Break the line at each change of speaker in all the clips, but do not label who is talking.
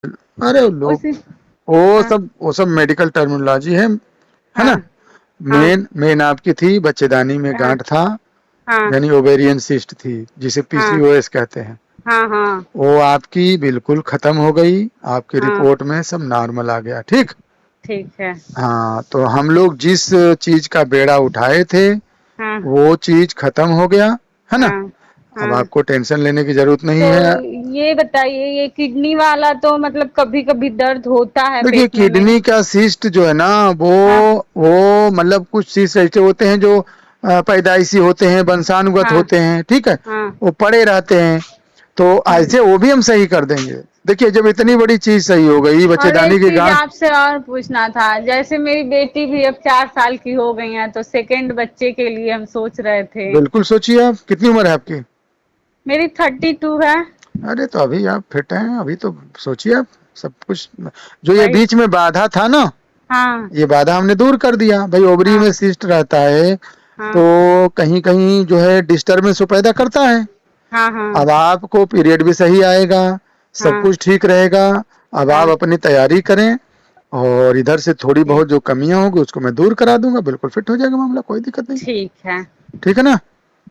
अरे लोग,
उसी।
वो
हाँ
सब वो सब मेडिकल टर्मिनोलॉजी है ना।
हाँ हाँ
मेन मेन आपकी थी बच्चेदानी में
हाँ
गांठ था,
हाँ
यानी ओवेरियन सिस्ट थी, जिसे
हाँ
पीसीओएस कहते हैं।
हाँ हाँ
वो आपकी बिल्कुल खत्म हो गई, आपकी
हाँ।
रिपोर्ट में सब नॉर्मल आ गया, ठीक।
ठीक है।
हाँ, तो हम लोग जिस चीज का बेड़ा उठाए थे
हाँ
वो चीज खत्म हो गया, है ना।
हाँ
अब
हाँ।
आपको टेंशन लेने की जरूरत नहीं
तो
है।
ये बताइए, ये किडनी वाला तो मतलब कभी कभी दर्द होता है
देखिए,
पेट में मेरे।
किडनी का सिस्ट जो है ना, वो
हाँ
वो मतलब कुछ सिस्ट ऐसे होते हैं जो पैदाइशी होते हैं, वंशानुगत
हाँ
होते हैं, ठीक है।
हाँ
वो पड़े रहते हैं, तो
हाँ।
ऐसे वो भी हम सही कर देंगे। देखिए, जब इतनी बड़ी चीज सही हो गई,
और
बच्चेदानी
एक
की
चीज
गांठ।
आपसे और पूछना था, जैसे मेरी बेटी भी अब 4 साल की हो गई है, तो सेकंड बच्चे के लिए हम सोच रहे थे।
बिल्कुल सोचिए, आप कितनी उम्र है आपकी?
मेरी 32 है।
अरे तो अभी आप फिट हैं, अभी तो सोचिए आप सब कुछ। जो ये
वही।
बीच में बाधा था ना,
हाँ
ये बाधा हमने दूर कर दिया भाई। ओवरी
हाँ
में सिस्ट रहता है
हाँ
तो कहीं कहीं जो है डिस्टर्बेंस पैदा करता है।
हाँ हाँ
अब आपको पीरियड भी सही आएगा, सब
हाँ
कुछ ठीक रहेगा। अब आप
हाँ।
अपनी तैयारी करें, और इधर से थोड़ी
ठीक।
बहुत जो कमियां होंगी उसको मैं दूर करा दूंगा, बिल्कुल फिट हो जाएगा मामला, कोई दिक्कत नहीं।
ठीक है।
ठीक है ना।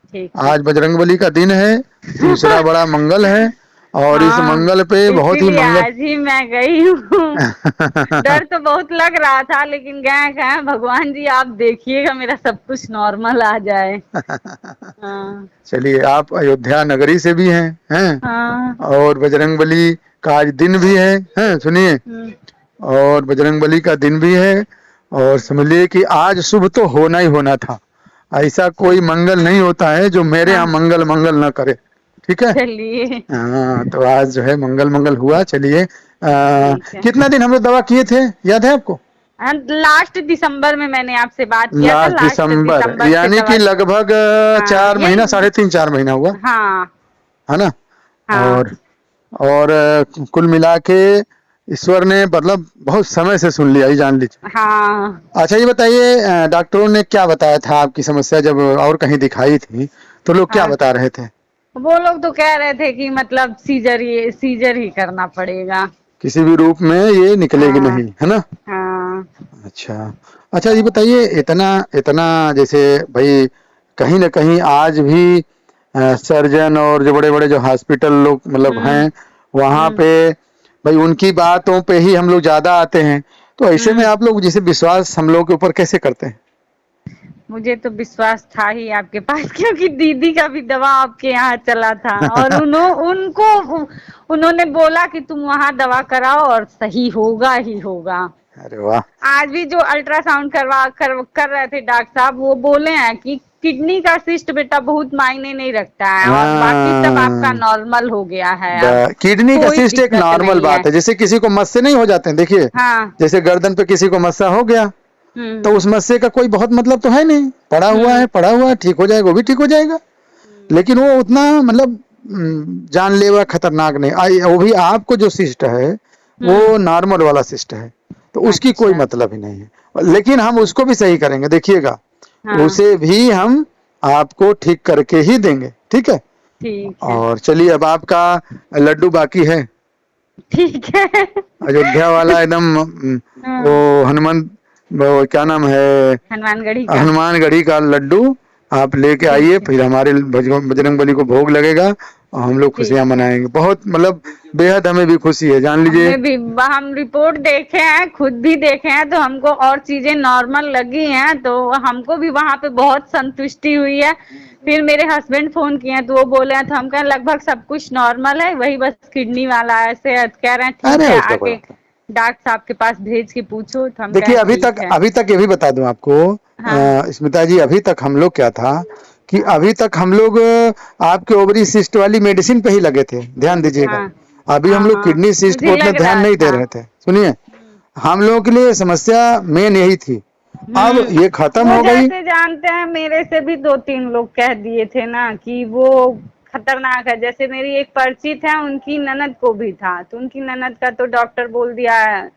ठीक है।
आज बजरंगबली का दिन है, दूसरा बड़ा मंगल है, और इस
हाँ,
मंगल पे बहुत ही
इसीलिए
मंगल।
आज ही मैं गई हूँ। डर तो बहुत लग रहा था, लेकिन गए कहे भगवान जी आप देखिएगा मेरा सब कुछ नॉर्मल आ जाए। हाँ
चलिए, आप अयोध्या नगरी से भी हैं,
हाँ।
और बजरंगबली का आज दिन भी है, सुनिए।
हम्म,
और बजरंगबली का दिन भी है, और समझिए कि आज शुभ तो होना ही होना था। ऐसा कोई मंगल नहीं होता है जो मेरे यहाँ
हाँ।
मंगल मंगल ना करे, ठीक है।
चलिए।
हाँ, तो आज जो है मंगल मंगल हुआ। चलिए,
ठीक है।
कितना दिन हम लोग दवा किए थे, याद है आपको?
लास्ट दिसंबर में मैंने आपसे बात किया था,
लास्ट
लास्ट
दिसंबर,
दिसंबर से
यानी
दवा।
कि लगभग
हाँ
4 महीना,
यही।
3.5 4 महीना हुआ,
हाँ
है ना।
हाँ
और कुल मिला के ईश्वर ने मतलब बहुत समय से सुन लिया, ये जान लीजिए।
हाँ।
अच्छा, ये बताइए, डॉक्टरों ने क्या बताया था आपकी समस्या जब और कहीं दिखाई थी, तो लोग क्या
हाँ,
बता रहे थे?
वो लोग तो कह रहे थे कि मतलब सीजर ही करना पड़ेगा।
किसी भी रूप में ये निकलेगी
हाँ
नहीं, है ना।
हाँ
अच्छा, अच्छा, ये बताइए, इतना इतना जैसे भाई, कहीं ना कहीं आज भी सर्जन और जो बड़े बड़े जो हॉस्पिटल लोग मतलब
हम्म
हैं, वहाँ
हम्म
पे भाई उनकी बातों पे ही हम लोग ज्यादा आते हैं। तो ऐसे में
हम्म।
आप लोग जैसे विश्वास हम लोग के ऊपर कैसे करते हैं?
मुझे तो विश्वास था ही आपके पास, क्योंकि दीदी का भी दवा आपके यहाँ चला था, और उन्होंने बोला कि तुम वहाँ दवा कराओ और सही होगा ही होगा।
अरे वाह।
आज भी जो अल्ट्रासाउंड कर रहे थे डॉक्टर साहब, वो बोले हैं कि किडनी का सिस्ट बेटा बहुत मायने नहीं रखता है, और बाकी सब आपका
हाँ,
नॉर्मल हो गया है, अब
किडनी का
कोई
सिस्ट एक
दिक्कत
नॉर्मल
नहीं है।
बात है, जैसे किसी को मस्से नहीं हो जाते हैं, देखिए।
हाँ।
जैसे गर्दन पे किसी को मस्सा हो गया, तो
हम्म
उस मस्से का कोई बहुत मतलब तो है नहीं, पड़ा हुआ है
हम्म
पड़ा हुआ है, ठीक हो जाएगा, वो भी ठीक हो जाएगा।
हम्म।
लेकिन वो उतना मतलब जानलेवा खतरनाक नहीं। वो भी आपको जो सिस्ट है वो
हम्म।
नॉर्मल वाला सिस्ट है, तो उसकी कोई
अच्छा।
मतलब ही नहीं है, लेकिन हम उसको भी सही करेंगे, देखिएगा।
हाँ।
उसे भी हम आपको ठीक करके ही देंगे, ठीक है।
ठीक है।
और चलिए, अब आपका लड्डू बाकी है,
ठीक है।
अयोध्या वाला एकदम। वो
हाँ,
हनुमान, वो क्या नाम है,
हनुमानगढ़ी का।
हनुमानगढ़ी का लड्डू आप लेके आइए,
ठीक है।
फिर हमारे बजरंग बली को भोग लगेगा, और हम लोग
ठीक
खुशियां
है।
मनाएंगे। बहुत मतलब बेहद हमें भी खुशी है, जान लीजिए।
हमें भी, हम रिपोर्ट देखे हैं, खुद भी देखे हैं, तो हमको और चीजें नॉर्मल लगी हैं, तो हमको भी वहां पे बहुत संतुष्टि हुई है। फिर मेरे हस्बैंड फोन किए हैं, तो वो बोले हैं, तो हम कहें लगभग सब कुछ नॉर्मल है, वही बस किडनी वाला ऐसे कह रहे हैं। ठीक
अरे
है,
उसका कोई
आके
मतलब।
डॉक्टर साहब के पास भेज के पूछो, तो हम
देखिए,
कहें ठीक है।
अभी तक ये भी बता दूं आपको,
हाँ
स्मिता जी, अभी तक हम लोग क्या था कि
हाँ
अभी तक हम लोग आपके ओवरी सिस्ट वाली मेडिसिन पे ही लगे थे, ध्यान दीजिएगा।
हाँ
अभी हम
हाँ
लोग
हाँ,
किडनी सिस्ट पे
मुझे
उतना
लग
ध्यान
रहा
नहीं दे
था।
रहे थे, सुनिए। हम लोगों के लिए समस्या मेन यही थी, अब ये खत्म
वो
हो गई।
जैसे जानते हैं, मेरे से भी 2-3 लोग कह दिए थे ना कि वो खतरनाक है। जैसे मेरी एक परिचित है, उनकी ननद को भी था, तो उनकी ननद का तो डॉक्टर बोल दिया है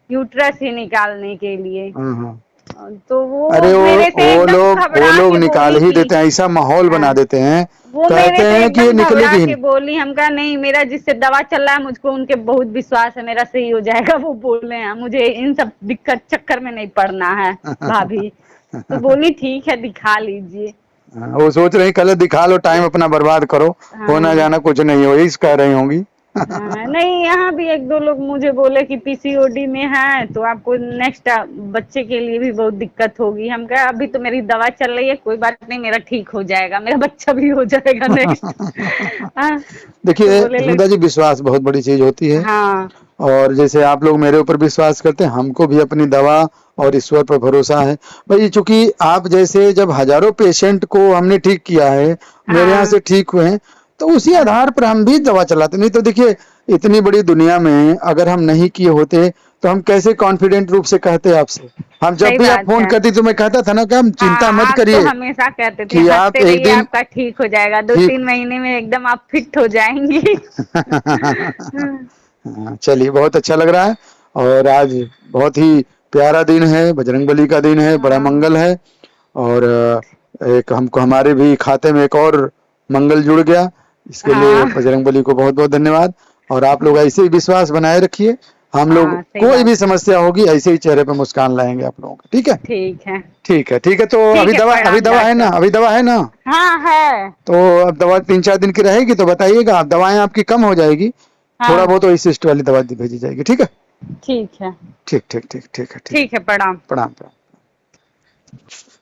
यूट्रस ही निकालने के लिए।
हाँ हाँ,
तो वो
अरे
मेरे से
वो
एकदम
लोग
घबरा के
निकाल
बोली
ही
थी।
देते हैं, ऐसा माहौल बना
हाँ,
देते हैं,
वो
कहते
मेरे से
हैं कि ये
एकदम घबरा
निकलेगी ही
के
नहीं।
बोली। हम कहा नहीं, मेरा जिससे दवा चल रहा है मुझको उनके बहुत विश्वास है, मेरा सही हो जाएगा। वो बोले हैं मुझे इन सब दिक्कत चक्कर में नहीं पड़ना है भाभी। तो बोली ठीक है दिखा लीजिए।
वो सोच रही कल दिखा लो, टाइम अपना बर्बाद करो, होना
हाँ
जाना कुछ नहीं हो, यही कह रही होंगी।
हाँ, नहीं यहाँ भी एक दो लोग मुझे बोले कि पीसीओडी में है तो आपको नेक्स्ट बच्चे के लिए भी बहुत दिक्कत होगी। हम कहा अभी तो मेरी दवा चल रही है, कोई बात नहीं, मेरा ठीक हो जाएगा, मेरा बच्चा भी हो जाएगा नेक्स्ट। हाँ, तो
देखिए
बोले लोग
सुनीता जी, विश्वास बहुत बड़ी चीज होती है,
हाँ
और जैसे आप लोग मेरे ऊपर विश्वास करते हैं, हमको भी अपनी दवा और ईश्वर पर भरोसा है भाई। चूंकि आप जैसे जब हजारों पेशेंट को हमने ठीक किया है, मेरे यहाँ
हाँ
से ठीक हुए हैं, तो उसी
हाँ,
आधार पर हम भी दवा चलाते। नहीं तो देखिए, इतनी बड़ी दुनिया में अगर हम नहीं किए होते तो हम कैसे कॉन्फिडेंट रूप से कहते आपसे। हम जब
सही
भी आप
बात
फोन
है।
करती तो मैं कहता था ना कि हम चिंता
हाँ
मत
आप तो
करिए,
हमेशा कहते थे
कि आप
हंसते
एक
रहिए
दिन
आपका ठीक हो जाएगा, दो
ठीक।
तीन महीने में एकदम आप फिट हो जाएंगी।
हाँ, चलिए बहुत अच्छा लग रहा है। और आज बहुत ही प्यारा दिन है, बजरंगबली का दिन है, बड़ा
हाँ
मंगल है। और एक हमको हमारे भी खाते में एक और मंगल जुड़ गया, इसके लिए
हाँ
बजरंगबली को बहुत बहुत धन्यवाद। और आप लोग ऐसे ही विश्वास बनाए रखिए, हम लोग
हाँ सही
कोई
बात
भी
है।
समस्या होगी ऐसे ही चेहरे पे मुस्कान लाएंगे आप लोगों का। ठीक है।
ठीक है।
ठीक है, ठीक है। तो
ठीक है,
अभी
प्रणाम
दवा है ना,
डॉक्टर।
अभी दवा है ना।
हाँ है।
तो अब दवा 3-4 दिन की रहेगी तो बताइएगा, आप दवाएं आपकी कम हो जाएगी, थोड़ा
हाँ
बहुत वही सिस्ट वाली दवा भेजी जाएगी। ठीक है।
ठीक है।
ठीक ठीक ठीक ठीक है, ठीक।
ठीक है, प्रणाम।
प्रणाम प्रणाम।